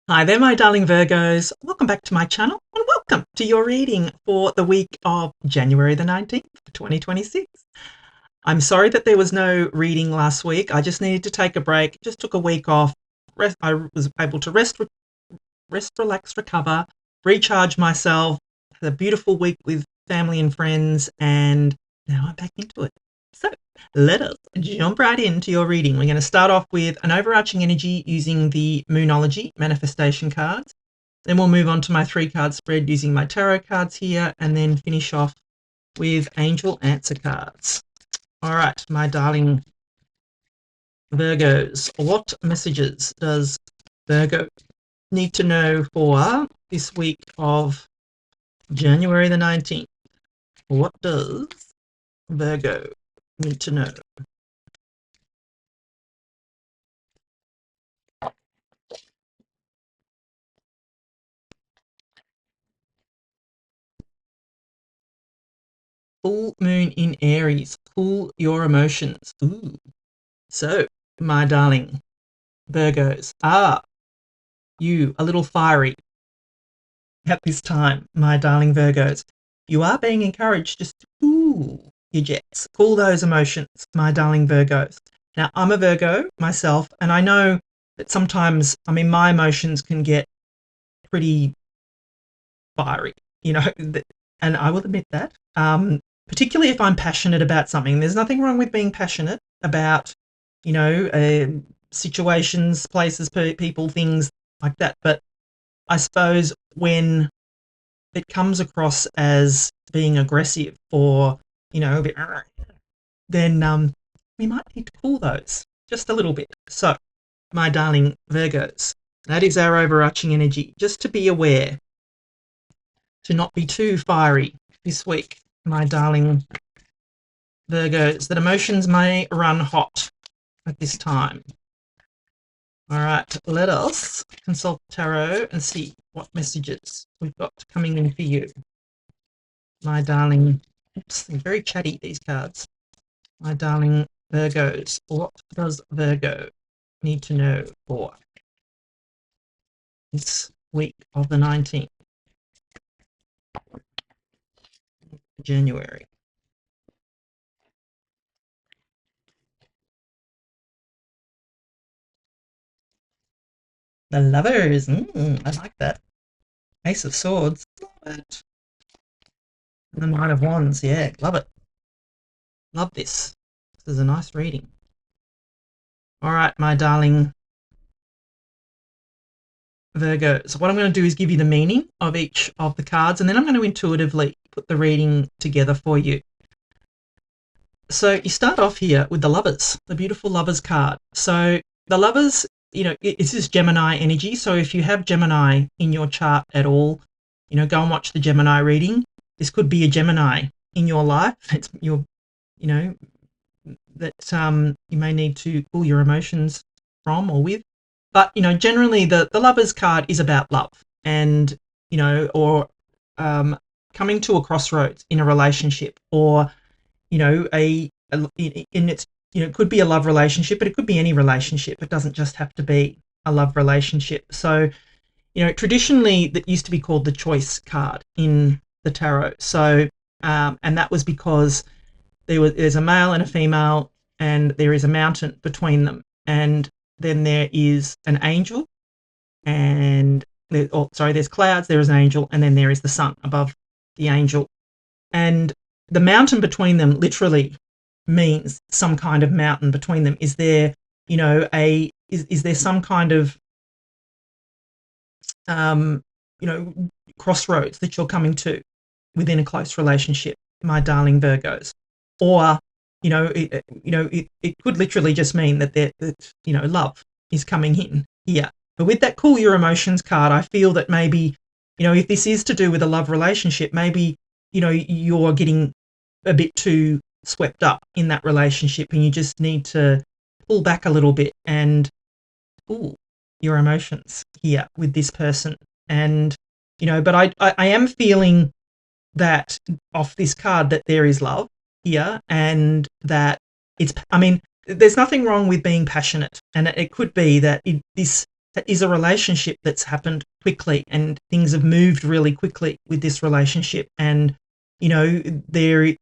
Hi there, my darling Virgos. Welcome back to my channel and welcome to your reading for the week of January the 19th, 2026. I'm sorry that there was no reading last week. I just needed to take a break. Just took a week off. I was able to rest, relax, recover, recharge myself. Had a beautiful week with family and friends, and now I'm back into it. So let us jump right into your reading. We're going to start off with an overarching energy using the Moonology manifestation cards. Then we'll move on to my 3-card spread using my tarot cards here, and then finish off with angel answer cards. All right, my darling Virgos, what messages does Virgo need to know for this week of January the 19th? What does Virgo need to know? Full moon in Aries. Cool your emotions. Ooh. So, my darling Virgos, are you a little fiery at this time, my darling Virgos? You are being encouraged just to cool your jets. Cool those emotions, my darling Virgos. Now, I'm a Virgo myself, and I know that sometimes, my emotions can get pretty fiery, and I will admit that. Particularly if I'm passionate about something. There's nothing wrong with being passionate about, situations, places, people, things like that. But I suppose when it comes across as being aggressive or, a bit, then we might need to cool those just a little bit. So, my darling Virgos, that is our overarching energy. Just to be aware, to not be too fiery this week, my darling Virgos, that emotions may run hot at this time. All right, let us consult tarot and see what messages we've got coming in for you, my darling. Oops, they're very chatty, these cards. My darling Virgos, what does Virgo need to know for this week of the 19th of January? The Lovers. I like that. Ace of Swords. Love it. And the Knight of Wands. Yeah, love it. Love this. This is a nice reading. All right, my darling Virgo. So what I'm going to do is give you the meaning of each of the cards, and then I'm going to intuitively put the reading together for you. So you start off here with the Lovers, the beautiful Lovers card. So the Lovers, it's this Gemini energy. So if you have Gemini in your chart at all, go and watch the Gemini reading. This could be a Gemini in your life. It's that you may need to pull your emotions from or with. But, generally the Lovers card is about love and, or coming to a crossroads in a relationship, or, it could be a love relationship, but it could be any relationship. It doesn't just have to be a love relationship. So, traditionally that used to be called the choice card in the tarot. So, and that was because there's a male and a female, and there is a mountain between them, and then there is an angel, and there's clouds, there is an angel, and then there is the sun above the angel. And the mountain between them literally means some kind of mountain between them. Is there, is there some kind of crossroads that you're coming to within a close relationship, my darling Virgos? Or it could literally just mean that love is coming in here. But with that cool your emotions card, I feel that maybe, if this is to do with a love relationship, maybe, you're getting a bit too swept up in that relationship, and you just need to pull back a little bit and cool your emotions here with this person. And, but I am feeling that off this card that there is love here, and that there's nothing wrong with being passionate, and it could be that this is a relationship that's happened quickly, and things have moved really quickly with this relationship. And, it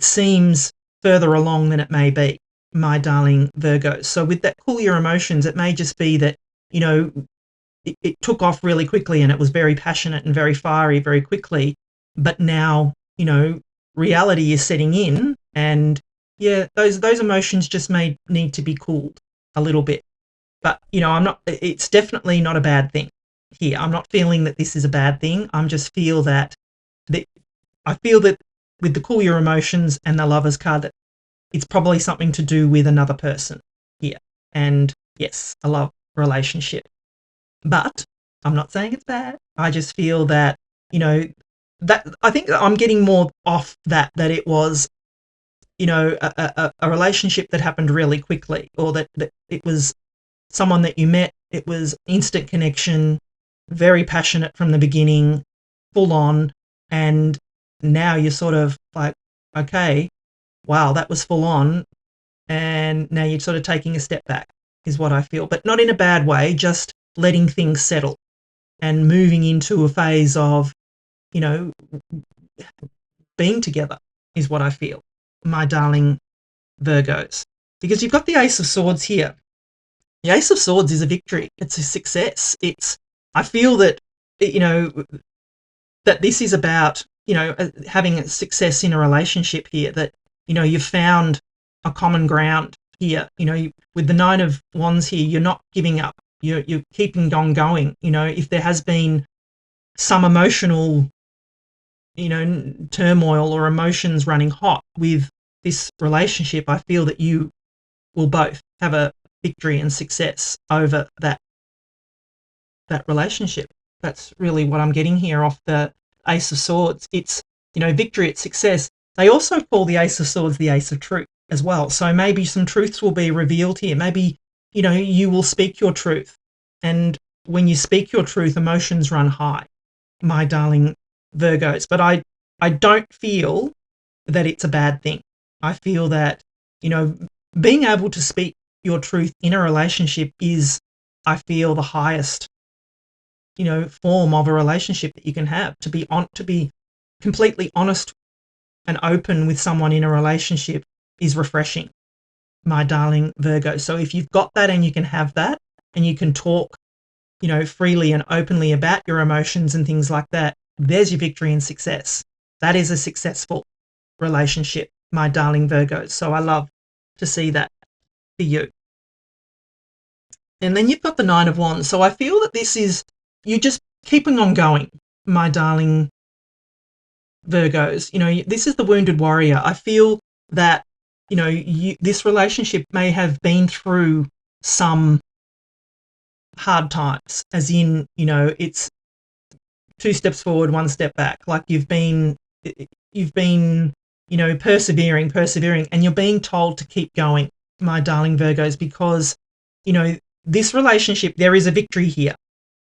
seems further along than it may be, my darling Virgo. So with that cool your emotions, it may just be that, it took off really quickly and it was very passionate and very fiery very quickly. But now, reality is setting in, and yeah, those emotions just may need to be cooled a little bit. But, it's definitely not a bad thing here. I'm not feeling that this is a bad thing. I'm just I feel that with the cool your emotions and the Lovers card, that it's probably something to do with another person here. And yes, a love relationship. But I'm not saying it's bad. I just feel that, that I think I'm getting more off that it was, a relationship that happened really quickly, or that it was someone that you met, it was instant connection, very passionate from the beginning, full on, and now you're sort of like, okay, wow, that was full on, and now you're sort of taking a step back, is what I feel. But not in a bad way, just letting things settle and moving into a phase of, being together, is what I feel, my darling Virgos. Because you've got the Ace of Swords here. The Ace of Swords is a victory. It's a success. I feel that, that this is about, having a success in a relationship here, that, you've found a common ground here. With the Nine of Wands here, you're not giving up. You're keeping on going. If there has been some emotional, turmoil or emotions running hot with this relationship, I feel that you will both have a victory and success over that relationship. That's really what I'm getting here off the Ace of Swords. It's, victory, it's success. They also call the Ace of Swords the Ace of Truth as well. So maybe some truths will be revealed here. Maybe, you will speak your truth. And when you speak your truth, emotions run high, my darling Virgos. But I don't feel that it's a bad thing. I feel that, being able to speak your truth in a relationship is, I feel, the highest, form of a relationship that you can have. To be completely honest and open with someone in a relationship is refreshing, my darling Virgo. So if you've got that and you can have that, and you can talk, freely and openly about your emotions and things like that, there's your victory and success. That is a successful relationship, my darling Virgos. So I love to see that for you. And then you've got the Nine of Wands. So I feel that this is you just keeping on going, my darling Virgos. This is the wounded warrior. I feel that, this relationship may have been through some hard times, as in, it's 2 steps forward, 1 step back. Like you've been, persevering, and you're being told to keep going, my darling Virgos, because, this relationship, there is a victory here.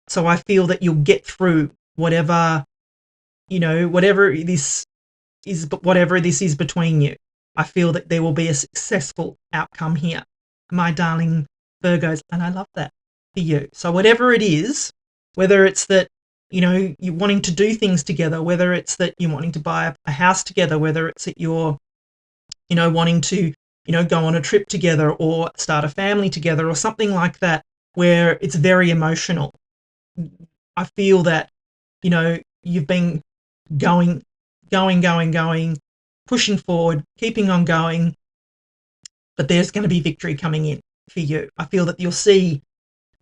So I feel that you'll get through whatever this is between you. I feel that there will be a successful outcome here, my darling Virgos, and I love that for you. So whatever it is, whether it's that, you're wanting to do things together, whether it's that you're wanting to buy a house together, whether it's that you're, wanting to, go on a trip together or start a family together or something like that, where it's very emotional. I feel that, you've been going, pushing forward, keeping on going, but there's going to be victory coming in for you. I feel that you'll see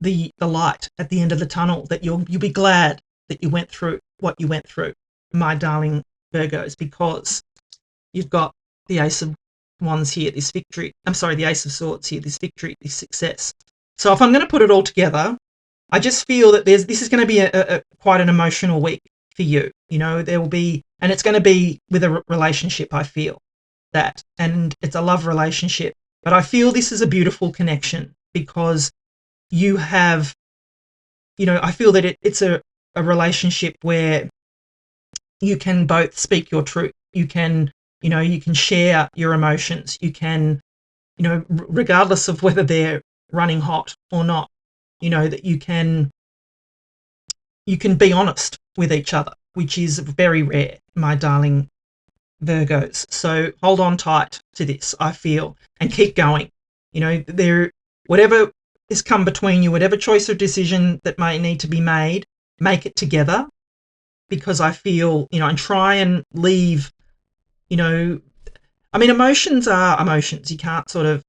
the light at the end of the tunnel, that you'll be glad that you went through what you went through, my darling Virgos, because you've got the Ace of Wands here, this victory. I'm sorry, the Ace of Swords here, this victory, this success. So if I'm going to put it all together, I just feel that this is going to be a quite an emotional week for you. There will be, and it's going to be with a relationship, I feel that, and it's a love relationship. But I feel this is a beautiful connection because you have, I feel that it's a relationship where you can both speak your truth. You can, you can share your emotions. You can, regardless of whether they're running hot or not, that you can be honest with each other, which is very rare, my darling Virgos. So hold on tight to this, I feel, and keep going. Whatever has come between you, whatever choice or decision that may need to be made, make it together, because I feel, and try and leave, emotions are emotions. You can't sort of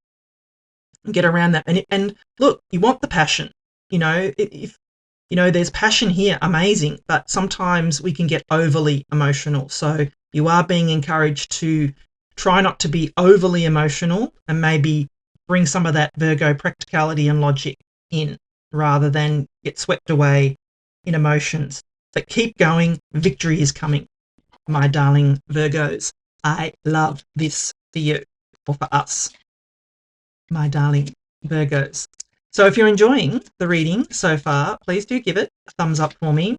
get around that. And look, you want the passion, if there's passion here, amazing, but sometimes we can get overly emotional. So you are being encouraged to try not to be overly emotional and maybe bring some of that Virgo practicality and logic in rather than get swept away in emotions. But keep going. Victory is coming, my darling Virgos. I love this for you, or for us, my darling Virgos. So if you're enjoying the reading so far, please do give it a thumbs up for me.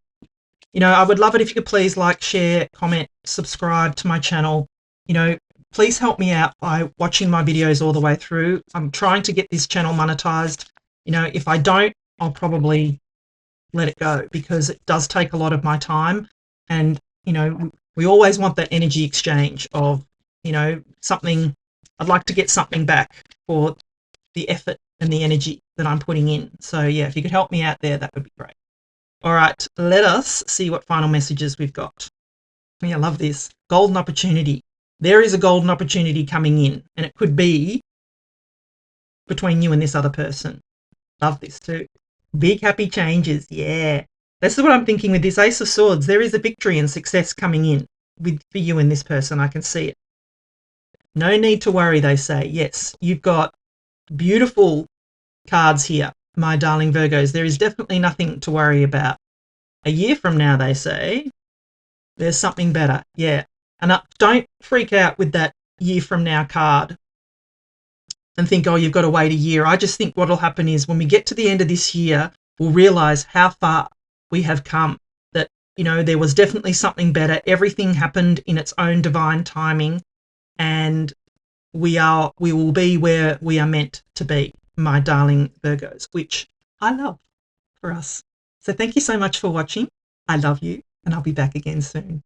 I would love it if you could please like, share, comment, subscribe to my channel. Please help me out by watching my videos all the way through. I'm trying to get this channel monetized. If I don't, I'll probably let it go, because it does take a lot of my time. And, we always want that energy exchange of, something. I'd like to get something back for the effort and the energy that I'm putting in. So yeah, if you could help me out there, that would be great. All right, let us see what final messages we've got. I love this. Golden opportunity. There is a golden opportunity coming in, and it could be between you and this other person. Love this too. Big happy changes. Yeah. That's what I'm thinking with this Ace of Swords. There is a victory and success coming in for you and this person. I can see it. No need to worry, they say. Yes, you've got beautiful cards here, my darling Virgos. There is definitely nothing to worry about. A year from now, they say, there's something better. Yeah. And don't freak out with that year from now card and think, oh, you've got to wait a year. I just think what will happen is when we get to the end of this year, we'll realize how far we have come, that, there was definitely something better. Everything happened in its own divine timing, and we will be where we are meant to be, my darling Virgos, which I love for us. So thank you so much for watching. I love you, and I'll be back again soon.